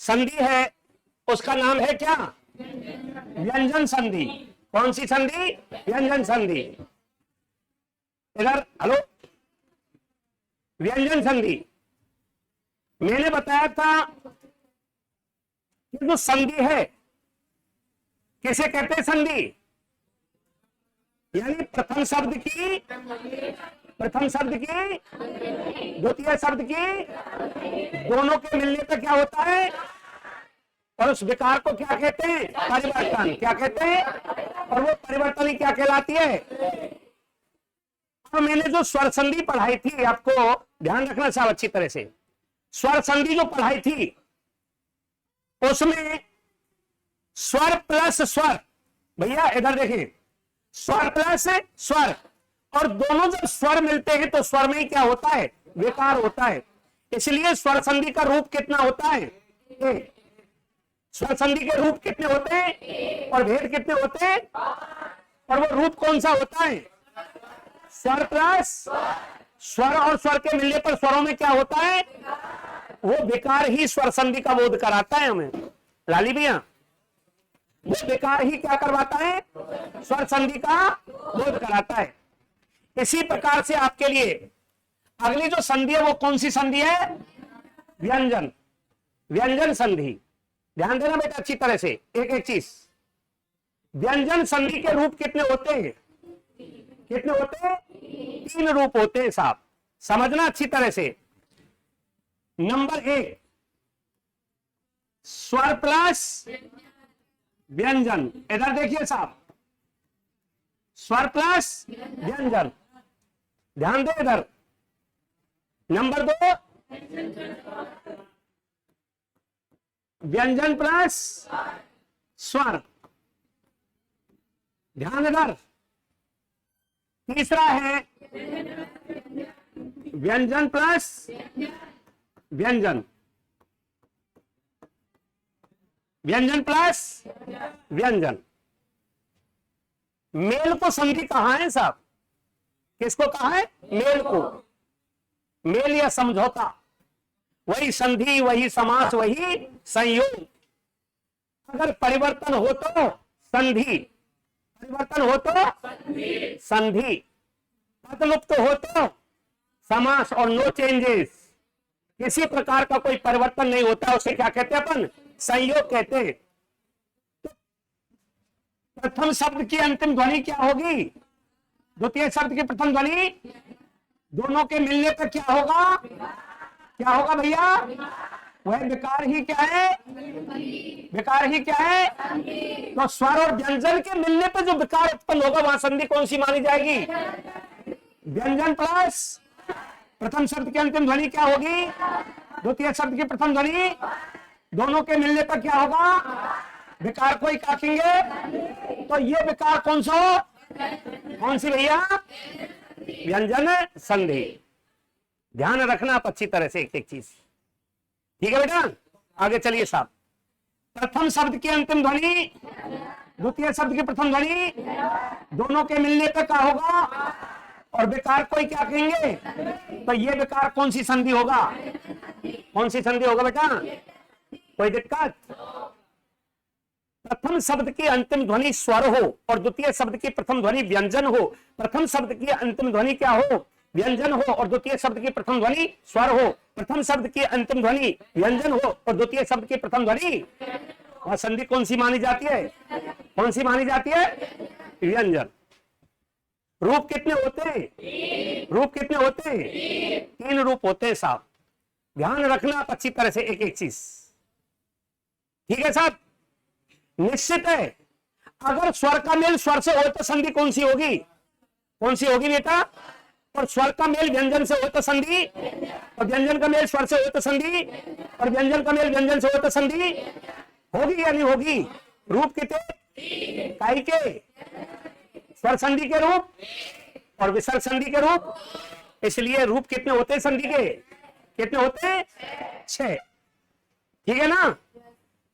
संधि है उसका नाम है क्या? व्यंजन संधि। कौन सी संधि? व्यंजन संधि। इधर हेलो, व्यंजन संधि। मैंने बताया था कि जो संधि है किसे कहते हैं? संधि यानी प्रथम शब्द की द्वितीय शब्द की दोनों के मिलने पर क्या होता है? और उस विकार को क्या कहते हैं? परिवर्तन। क्या कहते हैं? और वो परिवर्तन ही क्या कहलाती है? तो मैंने जो स्वर संधि पढ़ाई थी, आपको ध्यान रखना साहब अच्छी तरह से, स्वर संधि जो पढ़ाई थी उसमें स्वर प्लस स्वर, भैया इधर देखें, स्वर प्लस स्वर, और दोनों जब स्वर मिलते हैं तो स्वर में ही क्या होता है? विकार होता है। इसलिए स्वर संधि का रूप कितना होता है? ए। स्वर संधि के रूप कितने होते हैं और भेद कितने होते हैं? और वो रूप कौन सा होता है? स्वर प्लस स्वर, और स्वर के मिलने पर स्वरों में क्या होता है? वो विकार ही स्वर संधि का बोध कराता है हमें। लाली भैया, वो विकार ही क्या करवाता है? स्वर संधि का बोध कराता है। इसी प्रकार से आपके लिए अगली जो संधि है वो कौन सी संधि है? व्यंजन। व्यंजन संधि। ध्यान देना बेटा अच्छी तरह से, एक एक चीज। व्यंजन संधि के रूप कितने होते हैं? कितने होते हैं? 3 रूप होते हैं साहब, समझना अच्छी तरह से। नंबर 1 स्वर प्लस व्यंजन। इधर देखिए साहब, स्वर प्लस व्यंजन, ध्यान दे इधर। नंबर 2 व्यंजन प्लस स्वर, ध्यान इधर। तीसरा है व्यंजन प्लस व्यंजन, व्यंजन प्लस व्यंजन। मेल को संधि कहा है साहब? किसको कहा है? मेल को। मेल या समझौता, वही संधि, वही समास, वही संयोग। अगर परिवर्तन हो तो संधि, परिवर्तन हो तो संधि, पदलुप्त हो तो समास, और नो चेंजेस, किसी प्रकार का कोई परिवर्तन नहीं होता, उसे क्या कहते हैं अपन? संयोग कहते हैं। तो प्रथम शब्द की अंतिम ध्वनि क्या होगी? द्वितीय शब्द की प्रथम ध्वनि, दोनों के मिलने पर क्या होगा? क्या होगा भैया? वह विकार ही क्या है? विकार ही क्या है? तो स्वर और व्यंजन के मिलने पर जो विकार उत्पन्न होगा वहां संधि कौन सी मानी जाएगी? व्यंजन प्लस प्रथम शब्द की अंतिम ध्वनि क्या होगी? द्वितीय शब्द की प्रथम ध्वनि, दोनों के मिलने पर क्या होगा? विकार को ही काटेंगे। तो ये विकार कौन सा? कौन सी भैया? व्यंजन संधि। ध्यान रखना आप अच्छी तरह से एक एक चीज, ठीक है बेटा? आगे चलिए साहब। प्रथम शब्द की अंतिम ध्वनि, द्वितीय शब्द की प्रथम ध्वनि, दोनों के मिलने पर क्या होगा? और विकार को ही क्या कहेंगे? तो ये विकार कौन सी संधि होगा? कौन सी संधि होगा बेटा? कोई दिक्कत? प्रथम शब्द की अंतिम ध्वनि स्वर हो और द्वितीय शब्द की प्रथम ध्वनि व्यंजन हो। प्रथम शब्द की अंतिम ध्वनि क्या हो? व्यंजन हो, और द्वितीय शब्द की प्रथम ध्वनि स्वर हो। प्रथम शब्द की अंतिम ध्वनि व्यंजन हो और द्वितीय शब्द की प्रथम ध्वनि, और संधि कौन सी मानी जाती है? कौन सी मानी जाती है? व्यंजन। रूप कितने होते हैं? रूप कितने होते हैं? 3 रूप होते हैं साहब। ध्यान रखना आप अच्छी तरह से एक एक चीज, ठीक है साहब? निश्चित है अगर स्वर का मेल स्वर से हो तो संधि कौन सी होगी? कौन सी होगी बेटा? और स्वर का मेल व्यंजन से हो तो संधि, और व्यंजन का मेल स्वर से हो तो संधि, और व्यंजन का मेल व्यंजन से हो तो संधि होगी या नहीं होगी? रूप कितने? काई के? स्वर संधि के रूप और विसर्ग संधि के रूप। इसलिए रूप कितने होते हैं संधि के? कितने होते हैं? 6, ठीक है ना?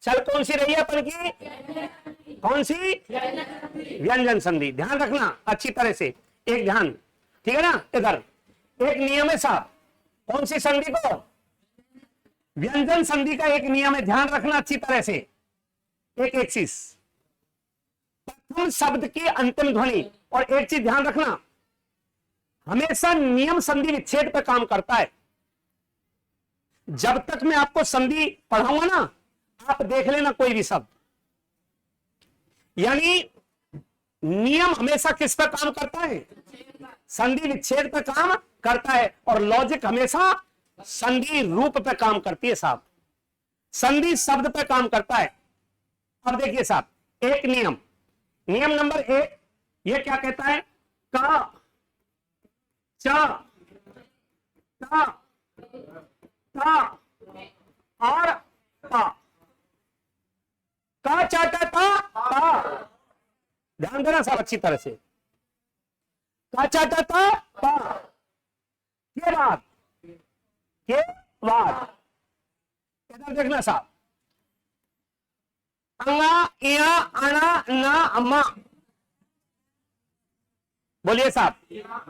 चल कौन सी रही है अपन की? कौन सी? व्यंजन संधि। ध्यान रखना अच्छी तरह से, एक ध्यान, ठीक है ना? इधर एक नियम है साहब, कौन सी संधि को? व्यंजन संधि का एक नियम है, ध्यान रखना अच्छी तरह से। एक एक्सिस, प्रथम शब्द की अंतिम ध्वनि। और एक चीज ध्यान रखना, हमेशा नियम संधि विच्छेद पर काम करता है। जब तक मैं आपको संधि पढ़ाऊंगा ना, आप देख लेना कोई भी शब्द, यानी नियम हमेशा किस पर काम करता है? संधि विच्छेद पर काम करता है। और लॉजिक हमेशा संधि रूप पर काम करती है साहब, संधि शब्द पर काम करता है। अब देखिए साहब, एक नियम, नियम नंबर 1, ये क्या कहता है? का, चा, ता, ता और पा। का, चा, टा, ता, पा। ध्यान देना साहब अच्छी तरह से। का, चा, टा, ता, पा के बाद, के बाद इधर देखना साहब, अंगा, या, अणा, ना, मा। बोलिए साहब,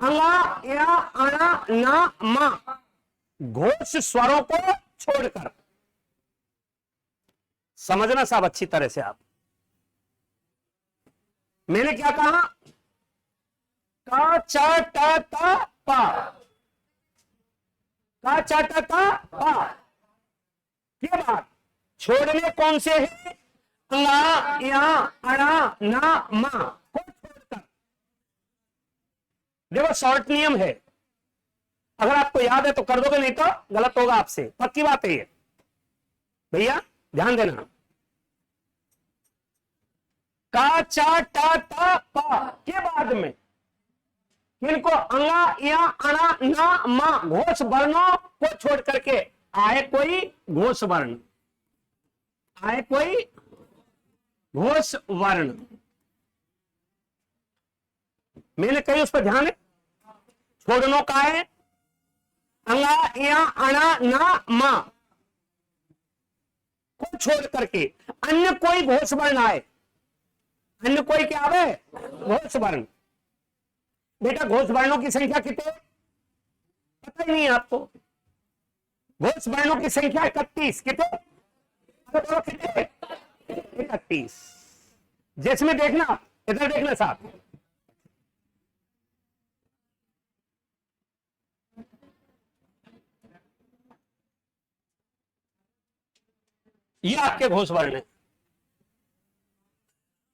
अंगा, या, अणा, ना, मा। घोष स्वरों को छोड़कर। समझना साहब अच्छी तरह से आप। मैंने क्या कहा? का, चा, टा, ता, पा। का, चा, टा, ता, पा के बाद छोड़ने कौन से है? अंगा, या, अणा, ना, मा को छोड़कर। देखो शॉर्ट नियम है, अगर आपको याद है तो कर दोगे, नहीं तो गलत होगा आपसे, पक्की बात है ये भैया, ध्यान देना। का, चा, टा, ता, पा के बाद में किनको? अंगा, या, अणा, ना, मा घोष वर्णों को छोड़ करके आए कोई घोष वर्ण, आए कोई घोष वर्ण। मैंने कही उस पर ध्यान है, छोड़नों का है अंगा, या, अणा, ना, मा को छोड़ करके अन्य कोई घोष वर्ण आए। अन्य कोई क्या आवे? घोष वर्ण। बेटा घोष वर्णों की संख्या कितने? पता ही नहीं है आपको। घोष वर्णों की संख्या 31। कितने? कितने? 31। जिसमें देखना, इधर देखना साहब, ये आपके घोष वर्ण है।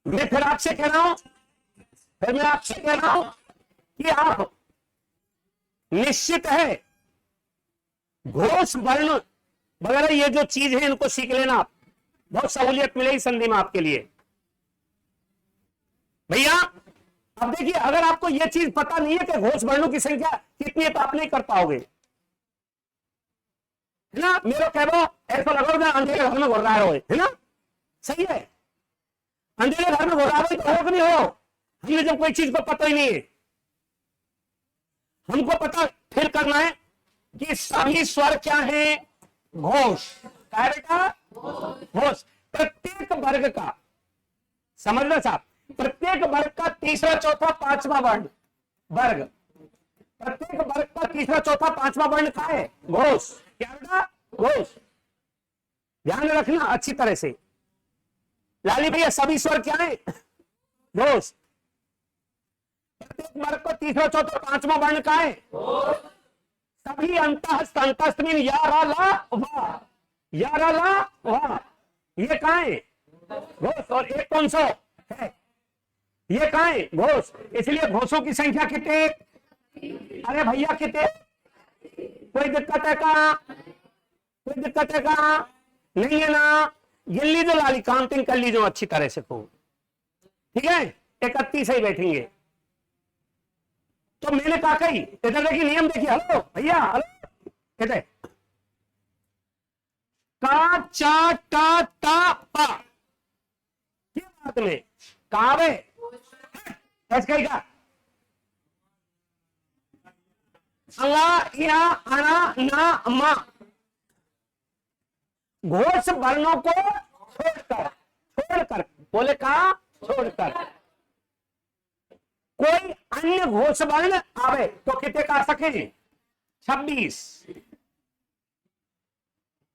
मैं फिर आपसे कह रहा हूं, फिर मैं आपसे कह रहा हूं कि आप निश्चित है घोष वर्ण वगैरह ये जो चीज है इनको सीख लेना आप, बहुत सहूलियत मिलेगी संधि में आपके लिए भैया। अब देखिए, अगर आपको यह चीज पता नहीं है कि घोष वर्णों की संख्या कितनी है तो आप नहीं कर पाओगे, है ना। मेरे कह रहा ऐसा लगा अंधेरे घर में घुर रहा है ना, सही है। अंधेरे घर में घुर रहा हो कि नहीं हो, हमने जब कोई चीज को पता ही नहीं है, हमको पता फिर करना है कि सभी स्वर क्या है? घोष। क्या है बेटा? घोष। प्रत्येक वर्ग का, समझना साहब, प्रत्येक वर्ग का तीसरा चौथा पांचवा वर्ण, वर्ग, प्रत्येक वर्ग का तीसरा चौथा पांचवा वर्ण क्या है? घोष। क्या बेटा? घोष। ध्यान रखना अच्छी तरह से लाली भैया, सभी स्वर क्या है? घोष। प्रत्येक वर्ग को तीसरा चौथा पांचवा वर्ण का है? सभी अंतःस्थ, अंतःस्थ मीन या, रा, ला, वा, या, रा, ला, वा, ये कहा है? घोष। और एक कौन सा है? ये कहा है? घोष। इसलिए घोषों की संख्या कितने? अरे भैया कितने? कोई दिक्कत है कहा? कोई दिक्कत है कहा? नहीं है ना। गिन लीजिए लाली, काउंटिंग कर लीजिए अच्छी तरह से खूब, ठीक है। 31 ही बैठेंगे। तो मैंने कहा कही, इधर देखिए नियम देखिए, हेलो भैया, हेलो, इधर का, चा, टा, ता, पा के बाद में कावे ऐसे कही का अंगा, या, अणा, ना, मा घोष वर्णों को छोड़कर, छोड़कर बोले कहा? छोड़कर कोई अन्य घोष वर्ण आवे तो कितने का आ सके? 26।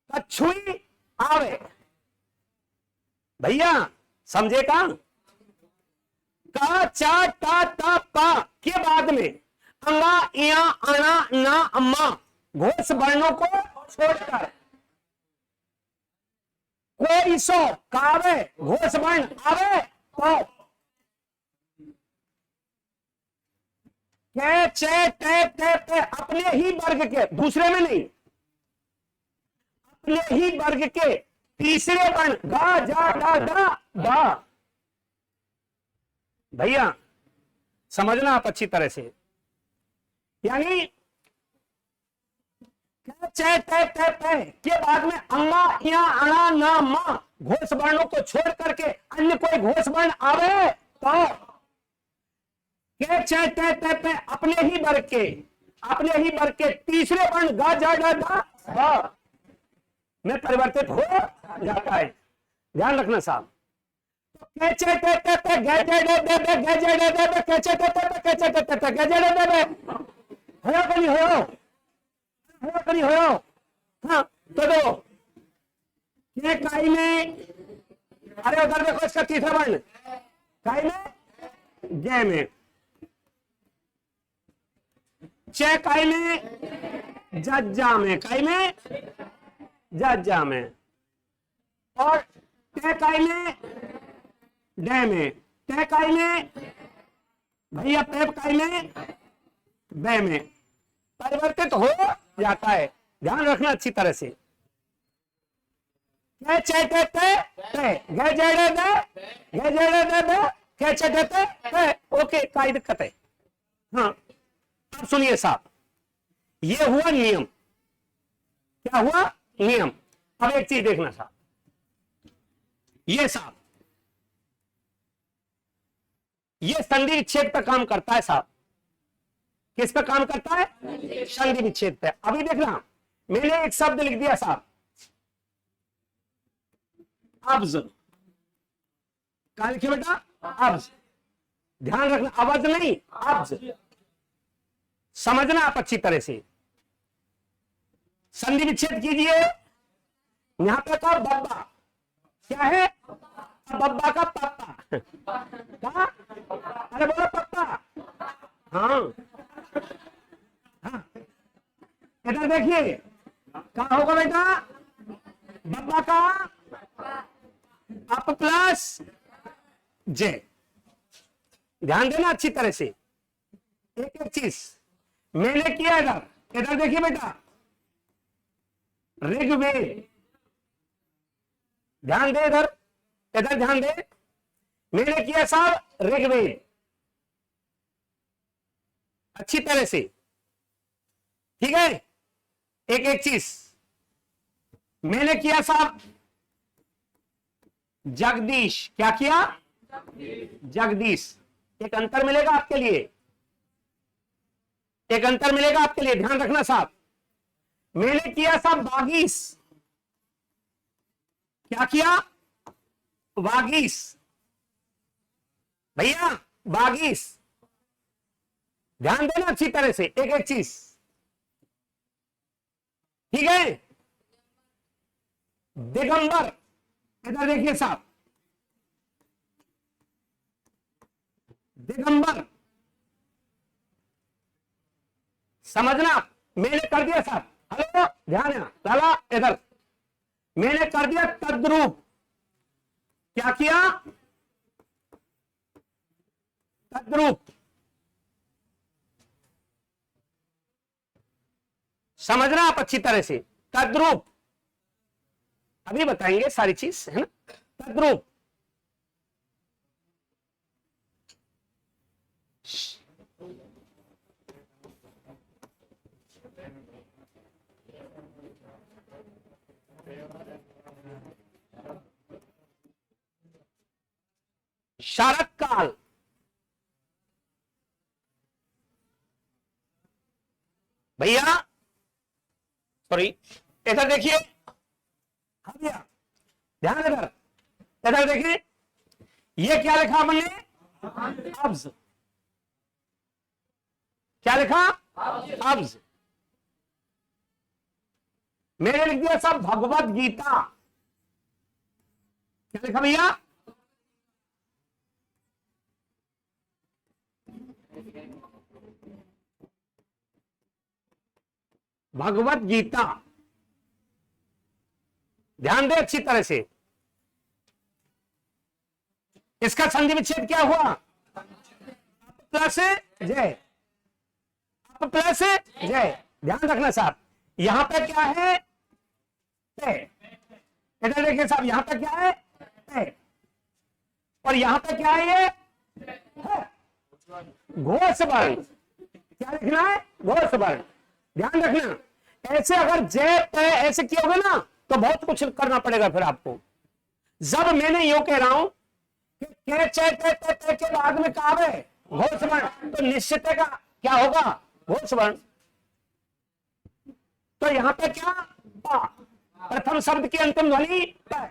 कछुई आवे। भैया समझे का? का चा टा ता पा के बाद में अंगा इया अना ना अम्मा घोष वर्णों को छोड़कर कोई सो कावे घोष वर्ण आवे तो के चे टे ते पे अपने ही वर्ग के, दूसरे में नहीं, अपने ही वर्ग के तीसरे वर्ण गा जा डा डा बा। भैया समझना आप अच्छी तरह से, यानी चे टे ते पे के बाद में अंगा या अणा ना मा घोष वर्णों को छोड़ करके अन्य कोई घोष वर्ण आवे तो के चे टे ते पे अपने ही वर्ग के तीसरे वर्ण गा जा डा डा बा में परिवर्तित हो जाता है। ध्यान रखना साहब। के चे टे ते पे गे जे डे बे बे गे जे डे बे बे के चे टे ते पे के चे टे ते पे गे जे डे बे बे होयो कि नहीं होयो? होयो कि नहीं होयो? हाँ तो दो के काई में, अरे उधर देखो इसका तीसरा वर्ण काई में गे में, चे काई में जज्जा में, काई में जज्जा में, और ते काई में डे में, ते काई में भैया पेप काई में बे में परिवर्तित हो जाता है। ध्यान रखना अच्छी तरह से। के चे टे ते ते गे जेड़े दे गे जेड़े दे दे के चे टे ते ते। ओके कोई दिक्कत है? हाँ अब सुनिए साहब, ये हुआ नियम। क्या हुआ? नियम। अब एक चीज देखना साहब, ये साहब ये संधि विच्छेद पर काम करता है साहब। किस पर काम करता है? संधि विच्छेद पे। अभी देखना मैंने एक शब्द लिख दिया साहब, अब्ज। क्या लिखे बेटा? अब्ज। ध्यान रखना, अब्ज नहीं अब्ज। समझना आप अच्छी तरह से। संधि विच्छेद कीजिए। यहां पे का बब्बा क्या है? बब्बा का पत्ता। क्या? अरे बोलो पत्ता। हाँ हाँ इधर देखिए क्या होगा बेटा? बब्बा का अप प्लस जे। ध्यान देना अच्छी तरह से, एक एक चीज मैंने किया। इधर इधर देखिए बेटा, ऋग्वेद। ध्यान दे, इधर इधर ध्यान दे। मैंने किया साहब ऋग्वेद अच्छी तरह से, ठीक है? एक एक चीज मैंने किया साहब जगदीश। क्या किया? जगदीश। एक अंतर मिलेगा आपके लिए, एक अंतर मिलेगा आपके लिए, ध्यान रखना साहब। मैंने किया साहब वागीश। क्या किया? वागीश। भैया वागीश। ध्यान देना अच्छी तरह से, एक एक चीज, ठीक है? दिगंबर। इधर देखिए साहब, दिगंबर। समझना, मैंने कर दिया साहब। हेलो ध्यान है लाला, इधर मैंने कर दिया तद्रूप। क्या किया? तद्रूप। समझना आप अच्छी तरह से, तद्रूप। अभी बताएंगे सारी चीज, है ना? तद्रूप। शारद काल। भैया सॉरी, इधर देखिए। हाँ भैया ध्यान, इधर इधर देखिए, ये क्या लिखा हमने? अब्ज। क्या लिखा? अब्ज। मैंने लिख दिया साहब भगवत गीता। क्या लिखा भैया? भगवत गीता। ध्यान दे अच्छी तरह से। इसका संधि विच्छेद क्या हुआ? प्लस जय, अप प्लस जय। ध्यान रखना साहब, यहां पे क्या है? इधर देखिए साहब, यहां पे क्या है? और यहां पे क्या है? ये घोष वर्ण। क्या लिखना है? घोष वर्ण। ध्यान रखना, ऐसे अगर जय तय ऐसे किए होगे ना तो बहुत कुछ करना पड़ेगा फिर आपको। जब मैंने यो कह रहा हूं कि तय के बाद में कहा है घोष वर्ण, तो निश्चित का क्या होगा? घोष वर्ण। तो यहां पे क्या? प्रथम शब्द की अंतिम ध्वनि तय,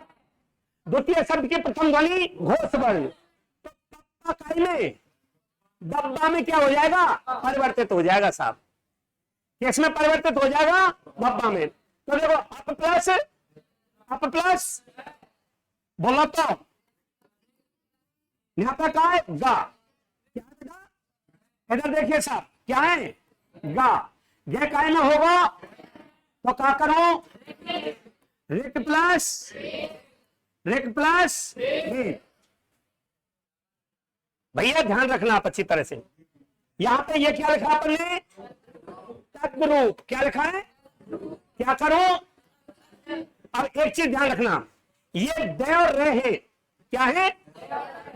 द्वितीय शब्द की प्रथम ध्वनि घोष वर्ण। तो काई में डब्बा में क्या हो जाएगा? परिवर्तित हो जाएगा साहब। किसमें परिवर्तित हो जाएगा? बब्बा में। तो देखो अप प्लस बोला तो यहां पर क्या है? गा। क्या है गा? इधर देखिए साहब, क्या है? गा। ये काय में होगा तो क्या करो? रिक प्लस भैया ध्यान रखना आप अच्छी तरह से। यहां पे ये क्या लिखा आपने? तद्रूप। क्या लिखा है? क्या करो? अब एक चीज ध्यान रखना, ये दे और रे है। क्या है?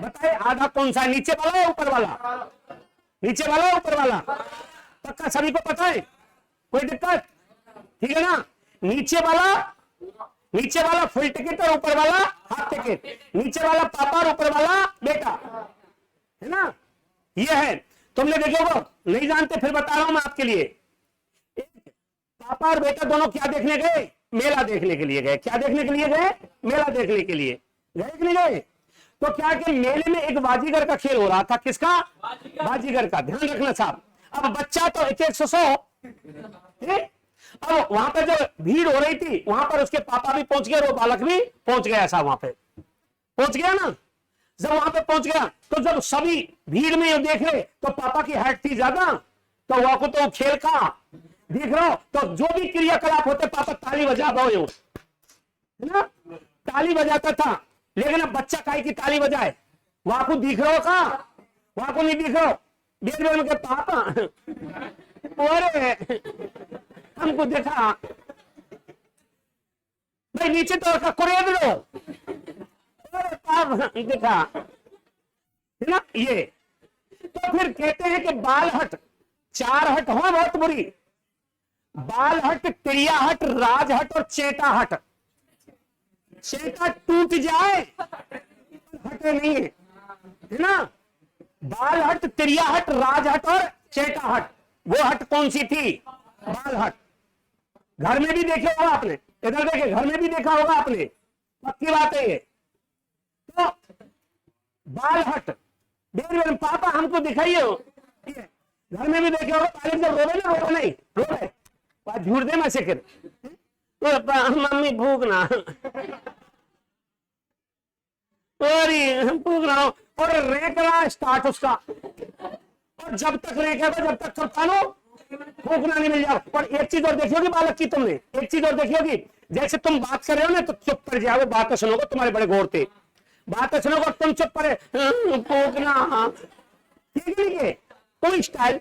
बताए आधा कौन सा है? नीचे वाला या ऊपर वाला? नीचे वाला या ऊपर वाला? पक्का सभी को पता है? कोई दिक्कत? ठीक है ना? नीचे वाला फुल टिकट और ऊपर वाला हाफ टिकट। नीचे वाला पापा और ऊपर वाला बेटा, है ना? ये है। तुमने देखो नहीं जानते फिर बता रहा हूं मैं आपके लिए। पापा और बेटा दोनों क्या देखने गए? मेला देखने के लिए गए। क्या देखने के लिए गए? मेला देखने के लिए गए कि नहीं गए? तो क्या कि मेले में एक बाजीगर का खेल हो रहा था। किसका? बाजीगर का। ध्यान रखना साहब। अब बच्चा तो एक 100 अब वहां पे जो भीड़ हो रही थी वहां पर उसके पापा भी पहुंच गए और वो बालक भी पहुंच गया साहब। वहां पे पहुंच गया ना। जब वहां पे पहुंच गया तो जब सभी भीड़ में ये देख रहे तो पापा की हाइट थी ज्यादा, तो वहां को तो खेल का देख रहा हो तो जो भी क्रियाकलाप होते पापा ताली बजा दो, है ना? ताली बजाता था। लेकिन अब बच्चा काहे की ताली बजाए? वहां को दिख रहा हो का? वहां को नहीं दिख रहा हो। देख रहे हो पापा अरे हमको देखा भाई, नीचे तो कुरेद लो। अरे पापा देखा, है ना? ये तो फिर कहते हैं कि बाल हट, 4 हट हो बहुत बुरी। बाल हट, क्रिया हट, राज हट और चेता हट। चेता टूट जाए हटे नहीं है ना? बाल हट, क्रिया हट, राज हट और चेता हट। वो हट कौन सी थी? बाल हट। घर में भी देखे होगा आपने। इधर देखे, घर में भी देखा होगा आपने। पक्की बात है ये। तो बाल हट देर पापा हमको दिखाइए। घर में भी देखे होगा। पहले जब रोवे ना, रोवे नहीं, रोवे झूठ दे मैं से कर मम्मी भूख ना भूख रहा हूं और रेक रहा स्टार्ट उसका। और जब तक रेकेगा जब तक चलता लो भूखना नहीं मिल जाओ। और एक चीज और देखी होगी बालक की तुमने, एक चीज और देखी होगी, जैसे तुम बात कर रहे हो ना तो चुप कर जाओगे, बातें सुनोगे, तुम्हारे बड़े गौर थे, बातें सुनोगे तुम चुप करे भूखना। ठीक है? कोई स्टाइल।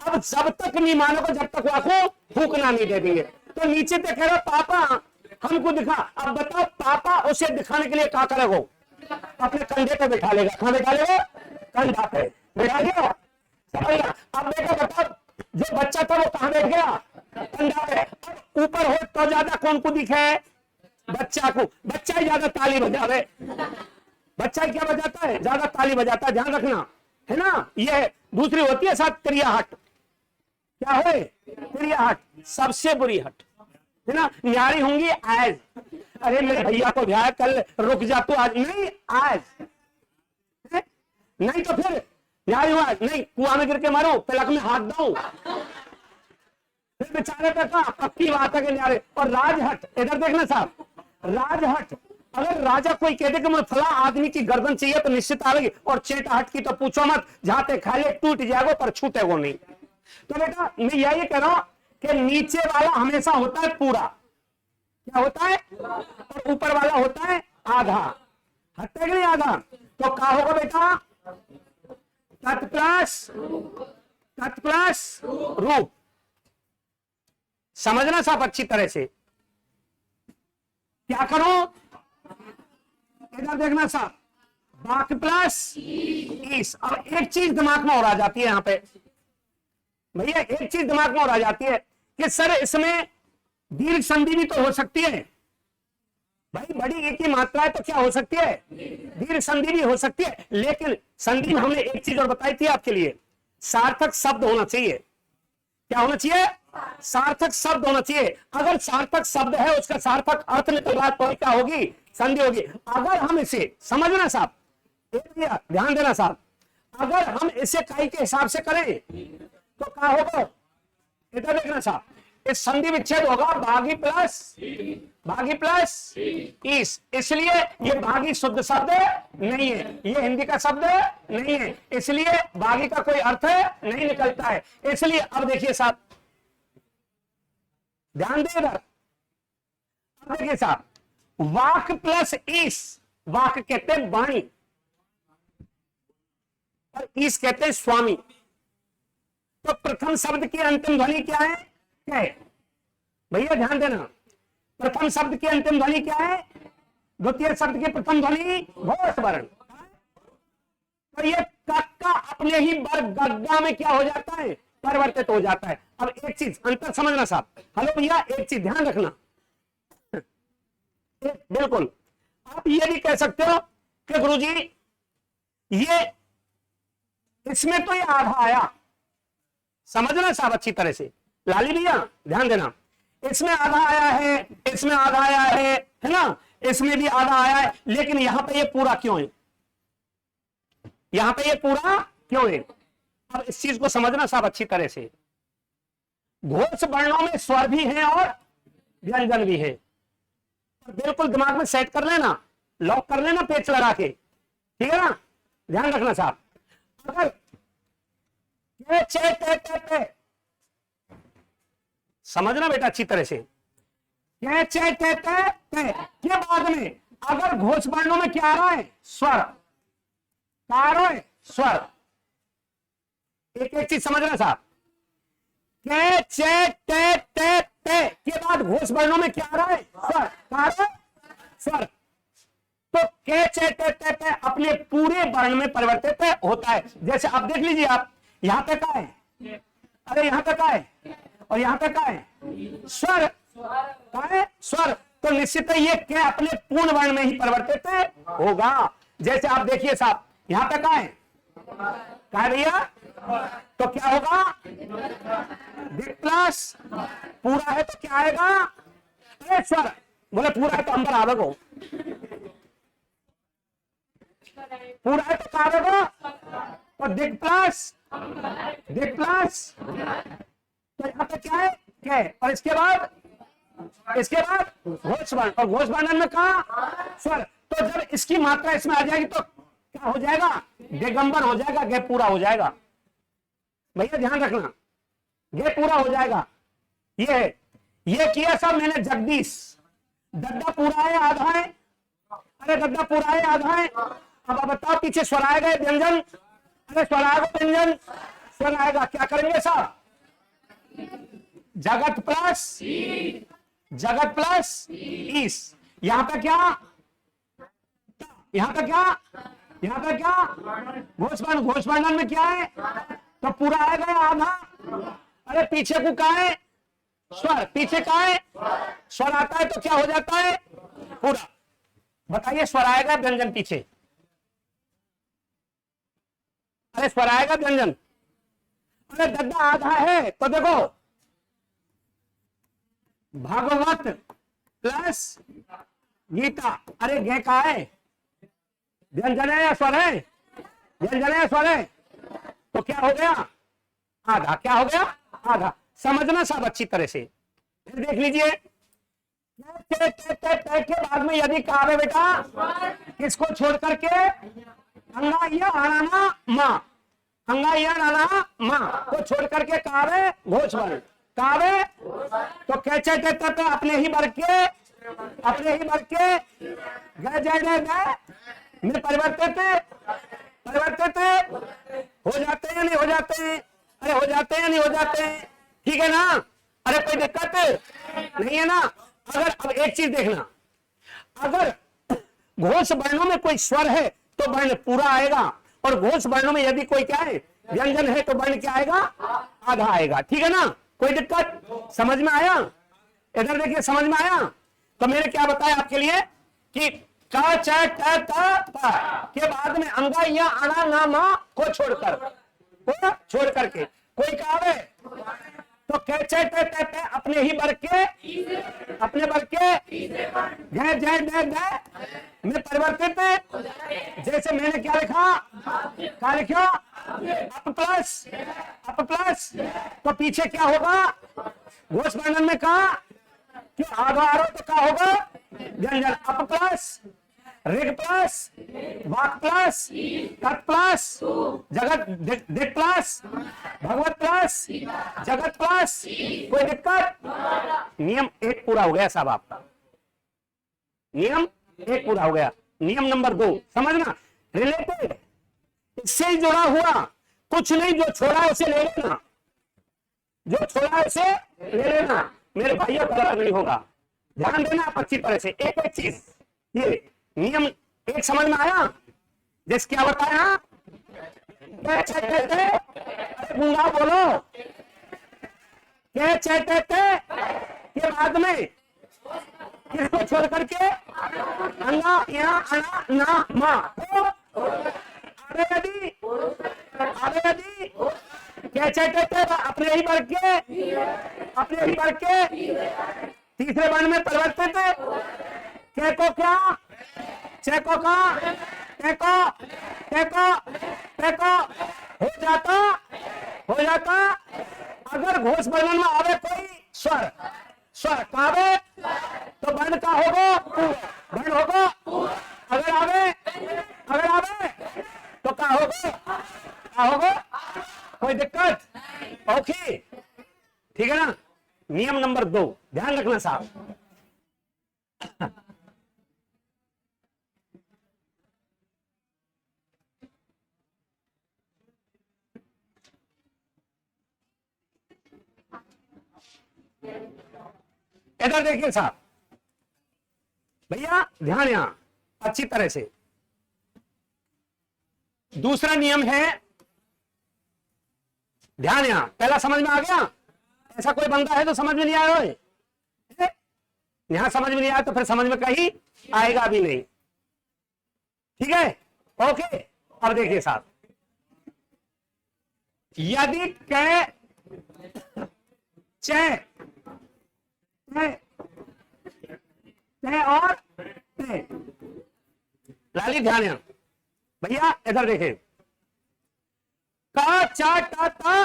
अब जब तक नहीं मानोगे जब तक आपको भूखना नहीं दे देंगे। तो नीचे तक कह रहे पापा हमको दिखा। अब बताओ पापा उसे दिखाने के लिए क्या करेगा? अपने कंधे पे बैठा लेगा। कहां बैठा लेगा? कंधा पे बैठा लिया। अब बेटा बताओ जो बच्चा था वो कहां बैठ गया? कंधा पे। ऊपर हो तो ज्यादा कौन को दिखे? बच्चा को। बच्चा ही ज्यादा ताली बजावे। बच्चा ही क्या बजाता है? ज्यादा ताली बजाता है। ध्यान रखना, है ना? ये दूसरी होती है साथ क्रिया हट। क्या है? क्रिया हट सबसे बुरी हट, है ना? न्यारी होंगी आज। अरे मेरे भैया को ब्याह कल, रुक जा तू आज नहीं, आज नहीं तो फिर न्यारी हुआ नहीं, कुआं में गिर के मारो, तिलक में हाथ दो। फिर बेचारे पे कहा पक्की बात है कि न्यारे। और राजहट, इधर देखना साहब, राजहट, अगर राजा कोई कह दे कि मैं फला आदमी की गर्दन चाहिए तो निश्चित आ गई, और चेटाहट की तो पूछो मत, जहां पे खाले टूट जाएगा पर छूटे वो नहीं। तो बेटा मैं यही कह रहा हूं कि नीचे वाला हमेशा होता है पूरा, क्या होता है, और ऊपर वाला होता है आधा, हटता कि नहीं आधा। तो क्या होगा बेटा, तत् प्लस रूप। समझना साहब अच्छी तरह से। क्या करो, इधर देखना साहब, वाक प्लस ईस। अब एक चीज दिमाग में और आ जाती है यहां पे भैया, एक चीज दिमाग में और आ जाती है कि सर इसमें दीर्घ संधि भी तो हो सकती है भाई, बड़ी एक ही मात्रा है तो क्या हो सकती है, दीर्घ संधि भी हो सकती है। लेकिन संधि में हमने एक चीज और बताई थी आपके लिए, सार्थक शब्द होना चाहिए। क्या होना चाहिए, सार्थक शब्द होना चाहिए। अगर सार्थक शब्द है उसका सार्थक अर्थ निकल रहा तो क्या होगी, संधि होगी। अगर हम इसे, समझना साहब, ध्यान देना साहब, अगर हम इसे काई के हिसाब से करें तो क्या होगा, इधर देखना साहब, इस संधि विच्छेद होगा भागी प्लस ईस। इसलिए ये भागी शुद्ध शब्द नहीं है, ये हिंदी का शब्द नहीं है, इसलिए भागी का कोई अर्थ नहीं निकलता है। इसलिए अब देखिए साहब, ध्यान दे इधर, अब देखिए साहब, वाक प्लस ईस, वाक कहते हैं वाणी और ईस कहते हैं स्वामी। तो प्रथम शब्द की अंतिम ध्वनि क्या है, क्या है भैया, ध्यान देना, प्रथम शब्द की अंतिम ध्वनि क्या है, द्वितीय शब्द की प्रथम ध्वनि घोष वर्ण। तो ये कक्का अपने ही वर्ग गद्दा में क्या हो जाता है, परिवर्तित हो जाता है। अब एक चीज अंतर समझना साहब, हेलो भैया, एक चीज ध्यान रखना, बिल्कुल आप ये भी कह सकते हो कि गुरुजी ये इसमें तो ये आधा आया, समझना साहब अच्छी तरह से, लाली भैया ध्यान देना, इसमें आधा आया है, इसमें आधा आया है ना, इसमें भी आधा आया है, लेकिन यहां पे ये पूरा क्यों है, यहां पे ये पूरा क्यों है। अब इस चीज को समझना साहब अच्छी तरह से, घोष वर्णों में स्वर भी है और व्यंजन भी है, बिल्कुल दिमाग में सेट कर लेना, लॉक कर लेना पेच लगा के, ठीक है ना, ध्यान रखना साहब। अगर समझना बेटा अच्छी तरह से, के बाद में अगर घोष वर्णों में क्या आ रहा है, स्वर, क्या आ रहा है, स्वर। एक एक चीज समझना साहब, के बाद घोष वर्णों में क्या आ रहा है, स्वर, क्या आ रहा है, स्वर। तो के अपने पूरे वर्ण में परिवर्तित होता है। जैसे आप देख लीजिए, आप यहां पे क्या है, अरे यहां पे क्या है, और यहां पे क्या है, स्वर, क्या है, स्वर। तो निश्चित है ये क्या अपने पूर्ण वर्ण में ही परिवर्तित होगा। जैसे आप देखिए साहब, यहां पे क्या है भैया, तो क्या होगा, दिक प्लस, पूरा है तो क्या आएगा, अरे स्वर, बोले पूरा है तो अंदर आवेगो, पूरा है तो क्या आवेगा, तो दिक प्लस, तो यहां पे क्या है, और इसके बाद घोष वर्ण, और घोष वर्ण में कहा स्वर। तो जब इसकी मात्रा इसमें आ जाएगी तो क्या हो जाएगा, दिगंबर हो जाएगा, गे पूरा हो जाएगा। भैया ध्यान रखना, गे पूरा हो जाएगा। ये किया सब मैंने जगदीश, गद्दा पूरा है आधा है, अरे गद्दा पूरा है आधा है। अब बताओ पीछे स्वर आएगा व्यंजन, अरे स्वर आएगा व्यंजन, स्वर आएगा, क्या करेंगे साहब, जगत प्लस ईस। यहां पे क्या, घोष वर्णन में क्या है, तो पूरा आएगा आधा, अरे पीछे को क्या है, स्वर, पीछे क्या है, स्वर आता है तो क्या हो जाता है, पूरा। बताइए स्वर आएगा व्यंजन पीछे, अरे स्वर आएगा व्यंजन, अरे गद्दा आधा है तो देखो भागवत प्लस गीता, अरे गे का है, व्यंजन है या स्वर है, व्यंजन है या स्वर है, तो क्या हो गया, आधा, क्या हो गया, आधा। समझना सब अच्छी तरह से। फिर देख लीजिए, के बाद में यदि कहा है बेटा किसको छोड़ करके, अंगा या अणाना माँ, अंगा या अणाना माँ को छोड़ करके कहा है घोष वर्ण, कहा है तो कैचे तो अपने ही वर्ग के, अपने ही वर्ग के गए जाए में परिवर्तित हो जाते हैं या नहीं हो जाते हैं? अरे हो जाते हैं या नहीं हो जाते हैं? ठीक है ना? अरे कोई दिक्कत नहीं है ना? अगर अब एक चीज देखना, अगर घोष वर्णों में कोई स्वर है तो वर्ण पूरा आएगा, और घोष वर्णों में यदि कोई क्या है व्यंजन है तो वर्ण क्या आएगा, आधा आएगा। ठीक है ना? कोई दिक्कत? समझ में आया? इधर देखिए, समझ में आया? तो मैंने क्या बताया आपके लिए कि का च ट त के बाद में अंगा या अणा ना मा को छोड़ करके कोई कहावे तो कैचे ट अपने ही वर्ग के, अपने वर्ग के गए जय में परिवर्तित, जैसे मैंने क्या लिखा, क्या लिखा अप प्लस तो पीछे क्या होगा, घोष वर्णन में कहा कि आधा आरो तो क्या होगा व्यंजन, अप प्लस ऋग प्लस वाक प्लस तत् प्लस जगत दिक प्लस भगवत प्लस जगत प्लस। कोई दिक्कत? नियम एक पूरा हो गया साहब आपका, नियम एक पूरा हो गया। नियम नंबर 2 समझना, रिलेटेड, इससे ही जुड़ा हुआ कुछ नहीं, जो छोड़ा उसे ले लेना, जो छोड़ा उसे ले लेना मेरे भाइयों, गलत नहीं होगा, ध्यान देना आप अच्छी तरह से। एक एक चीज, ये नियम एक समझ में आया? जिस क्या बताया, गूंगा बोलो, के बाद में किसको छोड़ करके अंगा या अणा ना मा, अरे यदि अपने ही वर्ग के, अपने ही वर्ग के तीसरे वर्ण में परिवर्तित, के को क्या, चेको का टेको हो जाता अगर घोष वर्णन में आवे कोई स्वर कावे तो वर्ण का होगा, वर्ण होगा, अगर आवे तो क्या होगा, कोई दिक्कत? ओके, ठीक है ना? नियम नंबर 2 ध्यान रखना साहब। इधर देखिए साहब, भैया ध्यान यहां अच्छी तरह से। दूसरा नियम है, ध्यान यहां, पहला समझ में आ गया? ऐसा कोई बंदा है तो समझ में नहीं आया हो? यहां समझ में नहीं आया तो फिर समझ में कहीं आएगा भी नहीं। ठीक है? ओके, अब देखिए साहब, यदि कै चे और लाली ध्यान है भैया, इधर देखें, का चा टा ता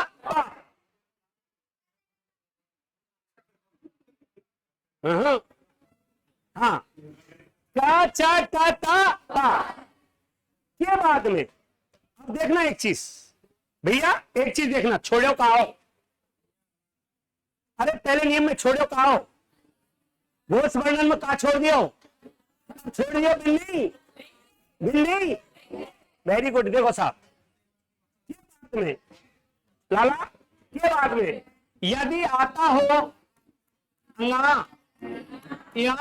हाँ, का चा टा ता के बाद में अब देखना एक चीज भैया, एक चीज देखना, छोड़ो का आओ, अरे पहले नियम में छोड़ो का आओ, घोष वर्णन में का छोड़ दियो, बिल्ली, वेरी गुड। देखो साहब, में लाला के बाद में यदि आता हो अंगा या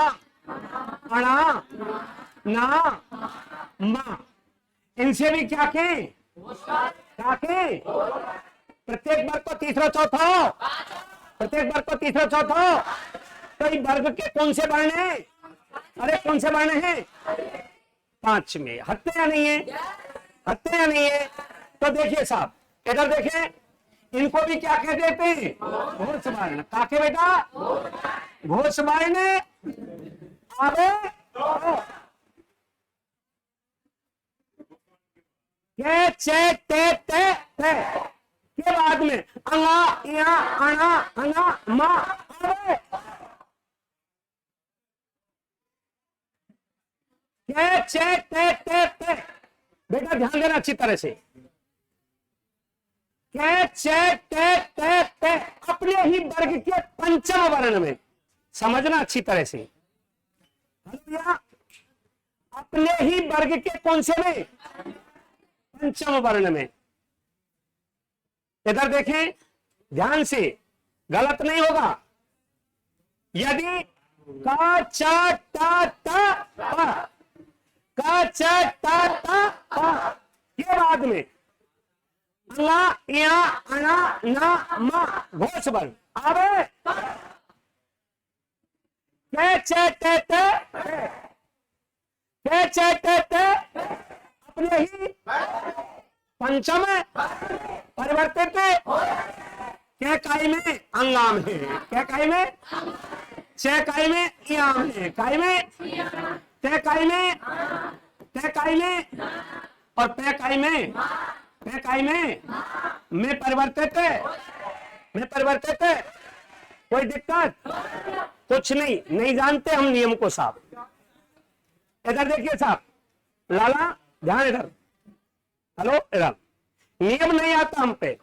अणा ना मा, इनसे भी क्या के प्रत्येक वर्ग को तीसरा चौथा, प्रत्येक वर्ग को तीसरा चौथा, तो ये वर्ग के कौन से वर्ण हैं? अरे कौन से वर्ण हैं? 5 में, हत्ते या नहीं है? हत्ते या नहीं है? तो देखिए साहब, इधर देखें, इनको भी क्या कह देते हैं? घोष वर्ण। काके बेटा? घोष वर्ण आवे के चे ते ते ते के बाद में अंगा या अणा अणा मा आवे के चे ते ते ते। बेटा ध्यान देना अच्छी तरह से, के चे ते ते ते अपने ही वर्ग के पंचम वर्ण में, समझना अच्छी तरह से भैया, अपने ही वर्ग के कौन से में, पंचम वर्ण में। इधर देखें ध्यान से, गलत नहीं होगा। यदि का चा टा टा पा, का चा टा टा पा, ये बाद में अंगा या अणा ना मा घोष वर्ण आवे के चे ते ते के चे ते ते अपने ही पंचम परिवर्तित के काई में अंगा में, के काई में चे काई में या में, काई में ते काई में, ते काई में और पे काई में, पे काई में परिवर्तित, में परिवर्तित। कोई दिक्कत कुछ नहीं, नहीं जानते हम नियम को साहब। इधर देखिए साहब, लाला ध्यान इधर, हेलो इधर, नियम नहीं आता हम पे,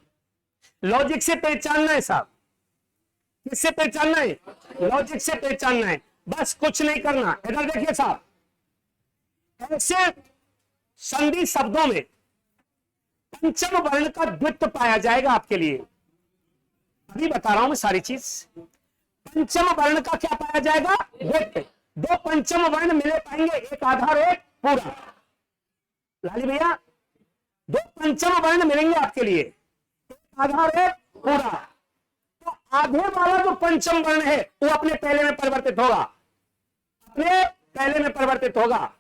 लॉजिक से पहचानना है साहब। किससे पहचानना है? लॉजिक से पहचानना है, बस कुछ नहीं करना। इधर देखिए साहब, ऐसे संधि शब्दों में पंचम वर्ण का द्वित्व पाया जाएगा आपके लिए, अभी बता रहा हूं मैं सारी चीज। पंचम वर्ण का क्या पाया जाएगा? द्वित्व। दो पंचम वर्ण मिले पाएंगे, एक आधा और एक पूरा। लाली भैया, दो पंचम वर्ण मिलेंगे आपके लिए, एक आधा और एक पूरा। तो आधे वाला जो पंचम वर्ण है वो अपने पहले में परिवर्तित होगा, अपने पहले में परिवर्तित होगा।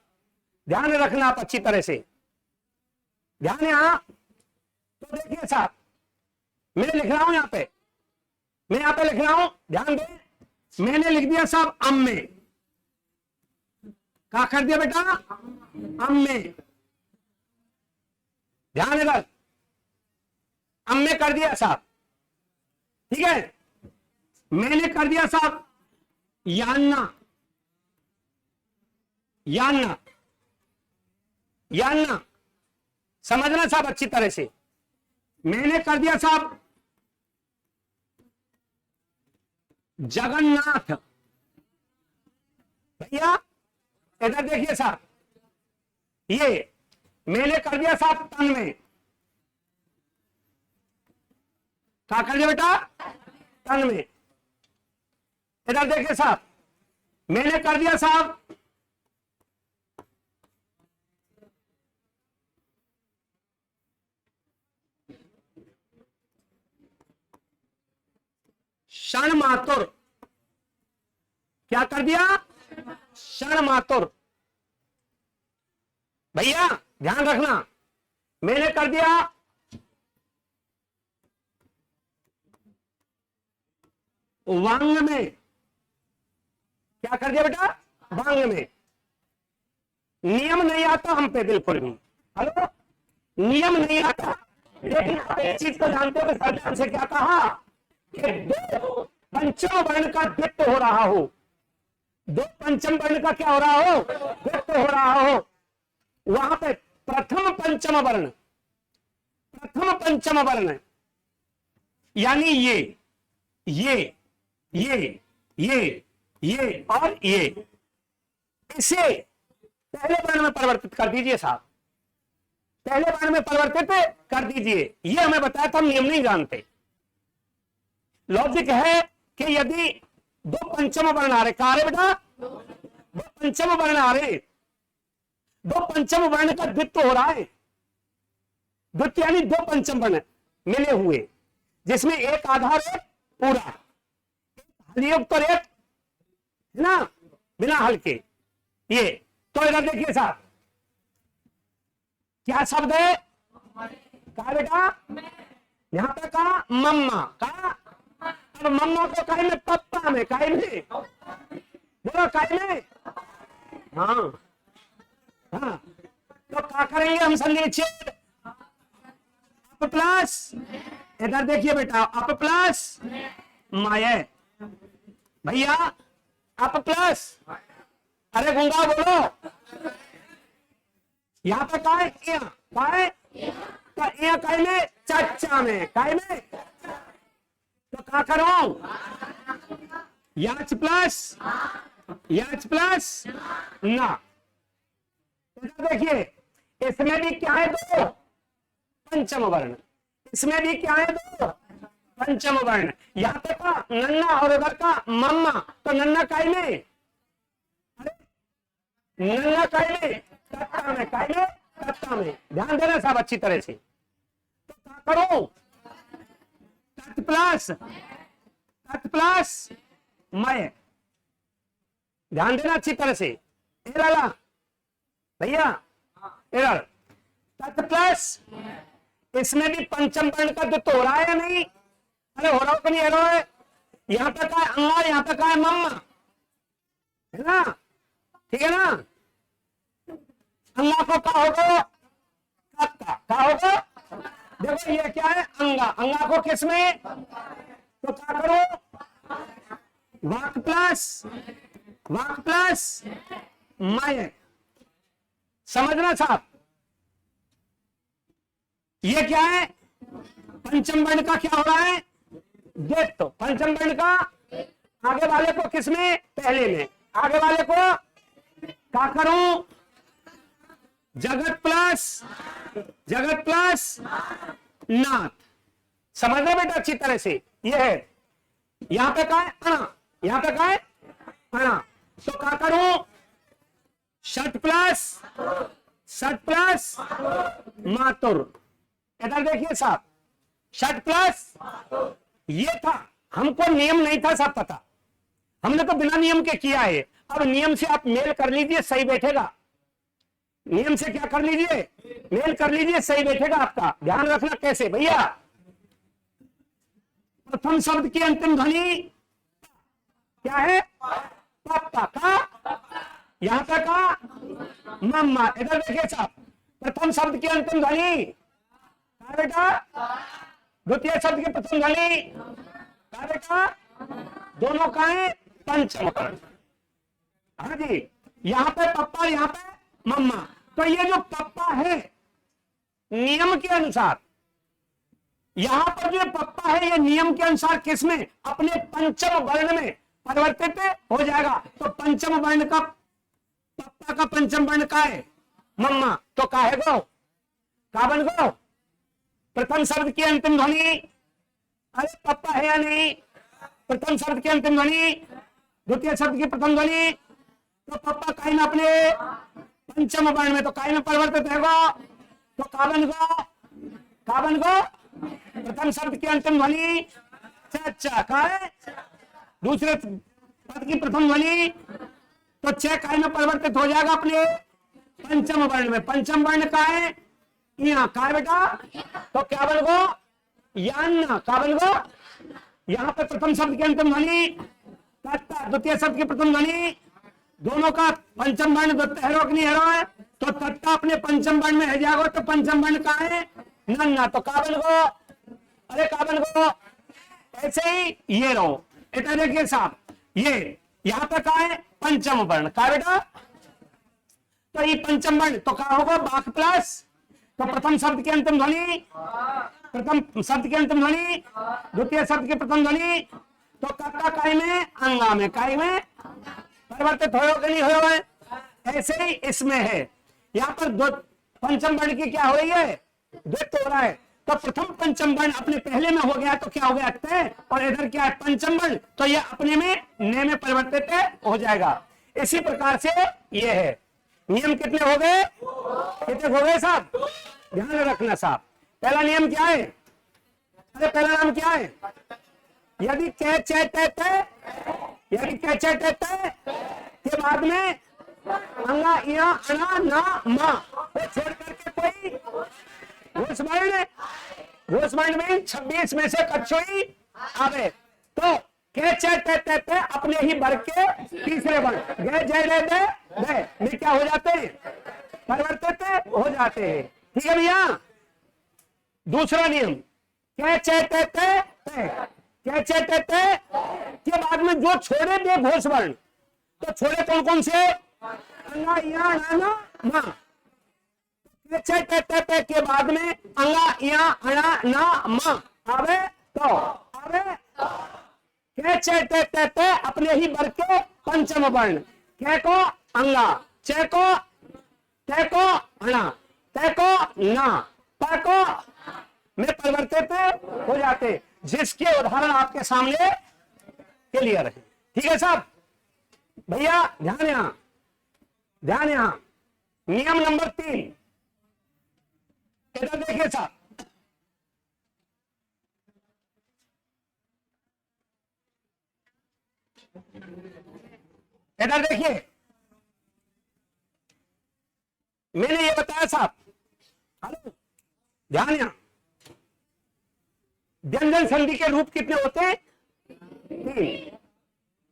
ध्यान रखना आप अच्छी तरह से, ध्यान यहां। तो देखिए साहब, मैं लिख रहा हूं यहां पे, मैं यहां पे लिख रहा हूं, ध्यान दें। मैंने लिख दिया साहब अम में, क्या कर दिया बेटा? अम में, ध्यान इधर, अम में कर दिया साहब, ठीक है। मैंने कर दिया साहब यान्ना, यान्ना, यान्ना, समझना साहब अच्छी तरह से। मैंने कर दिया साहब जगन्नाथ। भैया इधर देखिए साहब, ये मैंने कर दिया साहब तन में, क्या कर दिया बेटा? तन में। इधर देखिए साहब, मैंने कर दिया साहब क्षण मातुर, क्या कर दिया? क्षण मातुर। भैया ध्यान रखना, मैंने कर दिया वांग में, क्या कर दिया बेटा? वांग में। नियम नहीं आता हम पे बिल्कुल भी, हेलो, नियम नहीं आता, लेकिन आप एक चीज को जानते हो कि सरकार से क्या कहा कि दो पंचम वर्ण का द्वित्व हो रहा हो, दो पंचम वर्ण का क्या हो रहा हो? द्वित्व हो रहा हो। वहां पे प्रथम पंचम वर्ण, प्रथम पंचम वर्ण यानी ये और ये, इसे पहले वर्ण में परिवर्तित कर दीजिए साहब, पहले वर्ण में परिवर्तित कर दीजिए। ये हमें बताया था, हम नियम नहीं जानते। लॉजिक है कि यदि दो पंचम वर्ण आ रहे, कहा रहे बेटा? दो पंचम वर्ण आ रहे, दो पंचम वर्ण का द्वित्व हो रहा है। द्वित्व यानी दो पंचम वर्ण मिले हुए, जिसमें एक आधार एक पूरा, हलयुक्त और एक है ना बिना हल के। ये तो इधर देखिए साहब, क्या शब्द है? कहा बेटा? यहां पे कहा मम्मा, कहा अब मम्मा को काहे में? पप्पा में, काहे में? बोलो काहे में? हाँ हाँ, तो क्या करेंगे हम? संधि विच्छेद प्लस इधर देखिए बेटा, अप प्लस माये, भैया अप प्लस, अरे गंगा बोलो, यहाँ पे का है, का है काय में, चच्चा में, काय में, तो क्या करो, याच प्लस ना। देखिए इसमें भी क्या है, दो पंचम वर्ण, इसमें भी क्या है, दो पंचम वर्ण। यहाँ पे का नन्ना और उधर का मम्मा, तो नन्ना काय में, अरे नन्ना काय में, कत्ता में, काय में, कत्ता में। ध्यान देना साहब अच्छी तरह से। तो क्या करो, तत् प्लस मय, ध्यान देना अच्छी तरह से। एराला भैया, एरल तत् प्लस, इसमें भी पंचम वर्ण का द्वित्व हो रहा है या नहीं, अरे हो रहा हो नहीं, हो रहा है। यहाँ पे का है अंगा, यहाँ पे का है मम्मा, है ना, ठीक है ना। अंगा को क्या होगा, क्या होगा, देखो ये क्या है, अंगा, अंगा को किस में, तो क्या करो, वाक प्लस माय, समझना साहब। ये क्या है, पंचम वर्ण का क्या हो रहा है, द्वित्व। पंचम वर्ण का आगे वाले को किसमें, पहले में, आगे वाले को क्या करूं, जगत प्लस नाथ। समझना बेटा अच्छी तरह से। ये है, यहां पे क्या है, अणा, यहां पे क्या है, अणा, तो क्या करूं, षट प्लस मातुर। इधर देखिए साहब, षट प्लस, ये था, हमको नियम नहीं था साहब पता, हमने तो बिना नियम के किया है। अब नियम से आप मेल कर लीजिए, सही बैठेगा। नियम से क्या कर लीजिए, मेल कर लीजिए, सही बैठेगा आपका। ध्यान रखना कैसे भैया, प्रथम शब्द की अंतिम ध्वनि क्या है, पापा का, यहां पे का मम्मा। इधर देखिए साहब, प्रथम शब्द की अंतिम ध्वनि क्या बेटा, द्वितीय शब्द की प्रथम ध्वनि क्या बेटा, दोनों का है पंचम वर्ण। हाँ जी, यहां पे पप्पा, यहां पे मम्मा। तो ये जो पप्पा है, नियम के अनुसार, यहां पर जो पप्पा है, ये नियम के अनुसार किसमें, अपने पंचम वर्ण में परिवर्तित हो जाएगा। तो पंचम वर्ण का, पप्पा का पंचम वर्ण का है मम्मा, तो का है गो, का बन गो, प्रथम शब्द की अंतिम ध्वनि, अरे पप्पा है या नहीं, प्रथम शब्द की अंतिम ध्वनि, द्वितीय शब्द की प्रथम ध्वनि, तो पप्पा काई में अपने पंचम वर्ण में, तो काई में परिवर्तित है गो, तो का बन गो, प्रथम शब्द की अंतिम ध्वनि च का है, दूसरे पद की प्रथम ध्वनि, तो च काय में परिवर्तित हो जाएगा अपने पंचम वर्ण में। पंचम वर्ण का है यहाँ, का है बेटा, तो क्या बन गो, यान, का बन गो, यहाँ पे प्रथम शब्द की अंतिम ध्वनि, द्वितीय शब्द की प्रथम ध्वनि, दोनों का पंचम वर्ण हेरो नहीं हेरो है, तो तत्ता अपने पंचम वर्ण में है जाएगा। तो पंचम वर्ण का है नन्ना, तो का बन गो, अरे का बन गो, ऐसे ही ये रहो। इधर देखिए साहब, ये यहाँ पे का है पंचम वर्ण, का बेटा, तो ये पंचम वर्ण, तो क्या होगा, बाक प्लस, तो प्रथम शब्द की अंतिम ध्वनि, प्रथम शब्द की अंतिम ध्वनि, द्वितीय शब्द की प्रथम ध्वनि, तो कक्का काय में, अंगा में, काय में परिवर्तित हो कि नहीं हो है, ऐसे ही इसमें है। यहाँ पर दो पंचम वर्ण की क्या हो रही है, द्वित्व हो रहा है। तो प्रथम पंचम वर्ण अपने पहले में हो गया, तो क्या हो गया तय, और इधर क्या है पंचम वर्ण, तो ये अपने में ने में परिवर्तित हो जाएगा। इसी प्रकार से ये है। नियम कितने हो गए, कितने हो गए साहब, ध्यान रखना साहब। पहला नियम क्या है, अरे पहला नाम क्या है, यदि कह चे तय, यदि कह चे तय के बाद में अंगा या अना ना मा छोड़ करके कोई घोषमाइंड में 26 में से कच्छोई आवे, तो कह चे तय अपने ही वर्ग के तीसरे वर्ण गए जय रहे दे में क्या हो जाते हैं, परिवर्तित हो जाते हैं। ठीक है भैया। दूसरा नियम, कै चे ते ते ते, कै चे ते ते के बाद में जो छोड़े दे घोष वर्ण, तो छोड़े कौन कौन से? अंगा या ना मा। कै चे ते ते के बाद में अंगा या अणा ना मा आवे तो आवे। कै चे ते ते अपने ही वर्ग के पंचम वर्ण, कै को अंगा, चे को, ते को अणा, ते को ना, पा को में परिवर्तित हो जाते, जिसके उदाहरण आपके सामने क्लियर है। ठीक है साहब, भैया ध्यान यहां, ध्यान यहां। नियम नंबर 3 इधर देखिए साहब, इधर देखिए, मैंने ये बताया साहब, हेलो ध्यान यहां, व्यंजन संधि के रूप कितने होते हैं?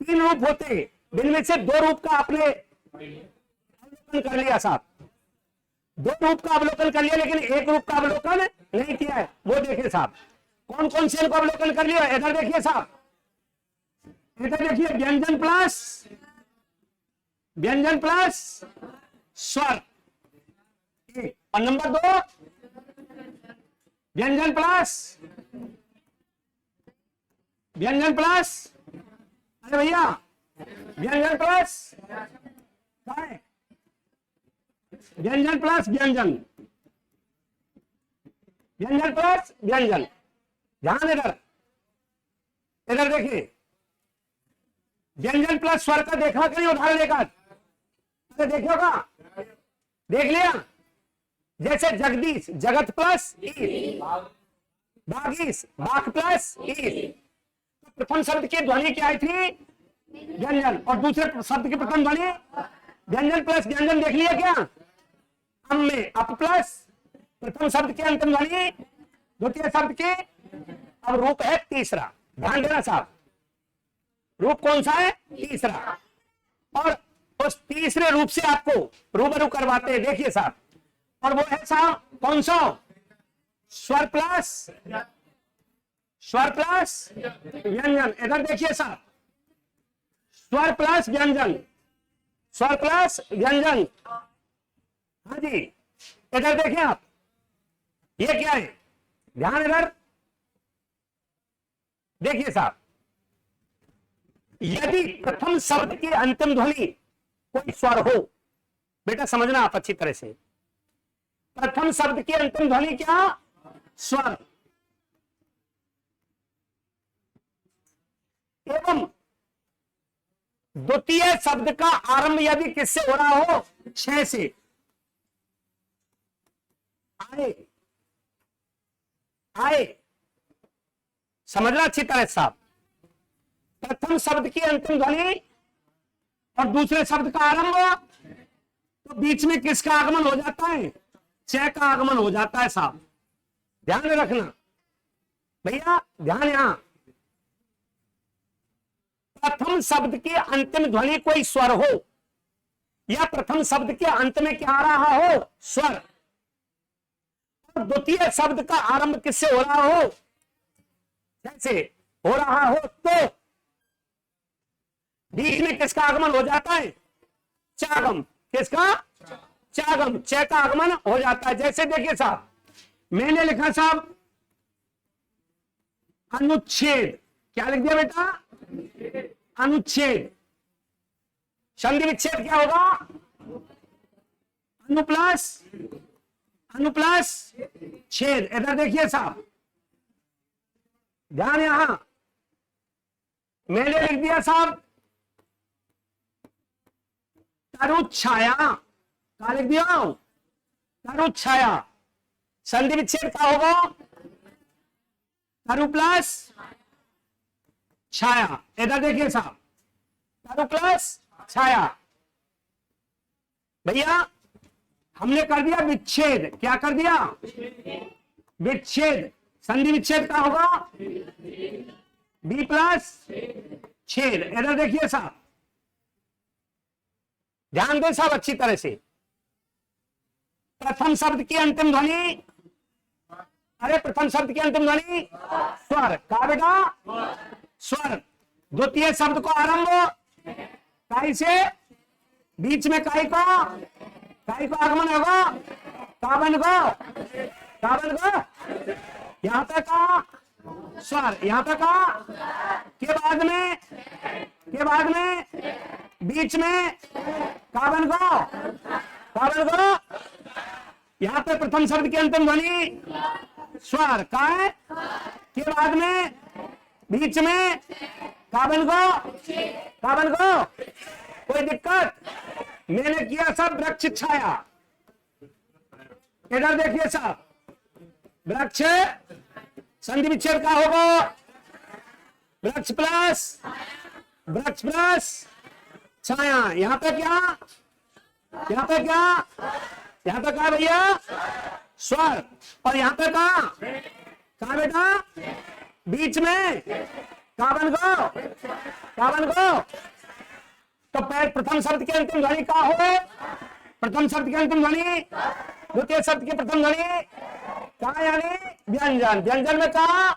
3 रूप होते हैं, जिनमें से 2 रूप का आपने अवलोकन कर लिया साहब, 2 रूप का अवलोकन कर लिया, लेकिन 1 रूप का अवलोकन नहीं किया है। वो देखिए साहब, कौन कौन से इनको अवलोकन कर लिया? इधर देखिए साहब, इधर देखिए, व्यंजन प्लस स्वर, और नंबर 2 व्यंजन प्लस, अरे भैया व्यंजन प्लस क्या है? व्यंजन प्लस व्यंजन, व्यंजन प्लस व्यंजन। ध्यान इधर, इधर देखिए, व्यंजन प्लस स्वर का देखा कि नहीं उदाहरण लेकर? अरे देखियो का, देख लिया? जैसे जगदीश, जगत प्लस ईश, बागीश, बाघ प्लस ईश। प्रथम शब्द की ध्वनि क्या आई थी? व्यंजन, और दूसरे शब्द की प्रथम ध्वनि व्यंजन प्लस व्यंजन। देख लिया क्या? अम में अप प्लस प्रथम शब्द की अंतिम ध्वनि द्वितीय शब्द की। अब रूप है तीसरा, ध्यान देना साहब, रूप कौन सा है? तीसरा, और उस तीसरे रूप से आपको रूबरू करवाते हैं। देखिए साहब, और वो है साहब कौन सा? स्वर प्लस व्यंजन। इधर देखिए साहब, स्वर प्लस व्यंजन, स्वर प्लस व्यंजन। हाँ जी, इधर देखिए आप, ये क्या है? ध्यान इधर देखिए साहब, यदि प्रथम शब्द की अंतिम ध्वनि कोई स्वर हो, बेटा समझना आप अच्छी तरह से, प्रथम शब्द की अंतिम ध्वनि क्या? स्वर। एवं द्वितीय शब्द का आरंभ यदि किससे हो रहा हो? छह से। आए, आए, समझना अच्छी तरह साहब, प्रथम शब्द की अंतिम ध्वनि और दूसरे शब्द का आरंभ, तो बीच में किसका आगमन हो जाता है? च का आगमन हो जाता है साहब, ध्यान रखना भैया, ध्यान यहां। प्रथम शब्द की अंतिम ध्वनि कोई स्वर हो, या प्रथम शब्द के अंत में क्या आ रहा हो? स्वर, और द्वितीय शब्द का आरंभ किससे हो रहा हो? जैसे हो रहा हो, तो बीच में किसका आगमन हो जाता है? चागम। किसका? चागम, च का आगमन हो जाता है। जैसे देखिए साहब, मैंने लिखा साहब अनुच्छेद, क्या लिख दिया बेटा? अनुच्छेद। संधि विच्छेद क्या होगा? अनु प्लस छेद। इधर देखिए साहब, ध्यान यहां, मैंने लिख दिया साहब तरुच्छाया, क्या लिख दिया? तरुच्छाया। संधि विच्छेद क्या होगा? तरु प्लस छाया। इधर देखिए साहब, तरु प्लस छाया। भैया हमने कर दिया विच्छेद, क्या कर दिया? विच्छेद। संधि विच्छेद क्या होगा? बी प्लस छेद। इधर देखिए साहब, ध्यान दें साहब अच्छी तरह से, प्रथम शब्द की अंतिम ध्वनि अरे प्रथम शब्द की अंतिम ध्वनि स्वर, कहा बेटा स्वर। द्वितीय शब्द को आरंभ काई से, बीच में काई को आगमन होगा, काबन को यहां तक का स्वर, यहां तक का के बाद में बीच में काबन को यहां पे प्रथम शब्द की अंतिम ध्वनि स्वर का है, के बाद में बीच में काबन को कोई दिक्कत। मैंने किया सब वृक्ष छाया, इधर देखिए साहब, वृक्ष संधि विच्छेद का होगा, वृक्ष प्लस छाया। यहां पे क्या भैया स्वर, और यहां पे कहा बेटा बीच में काबन को। तो प्रथम शब्द की अंतिम ध्वनि का हो, प्रथम शब्द की अंतिम ध्वनि, द्वितीय शब्द की प्रथम ध्वनि कहा, यानी व्यंजन। व्यंजन में कहा,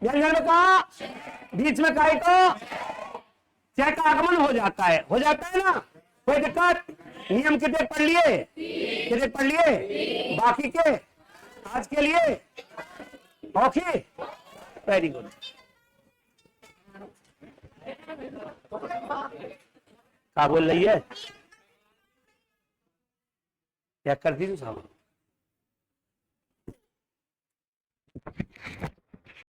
व्यंजन में कहा, बीच में काई को चय का आगमन हो जाता है ना, कोई दिक्कत। नियम कितने पढ़ लिए, बाकी के आज के लिए ओके, वेरी गुड। क्या बोल रही है, क्या करती थी साहब?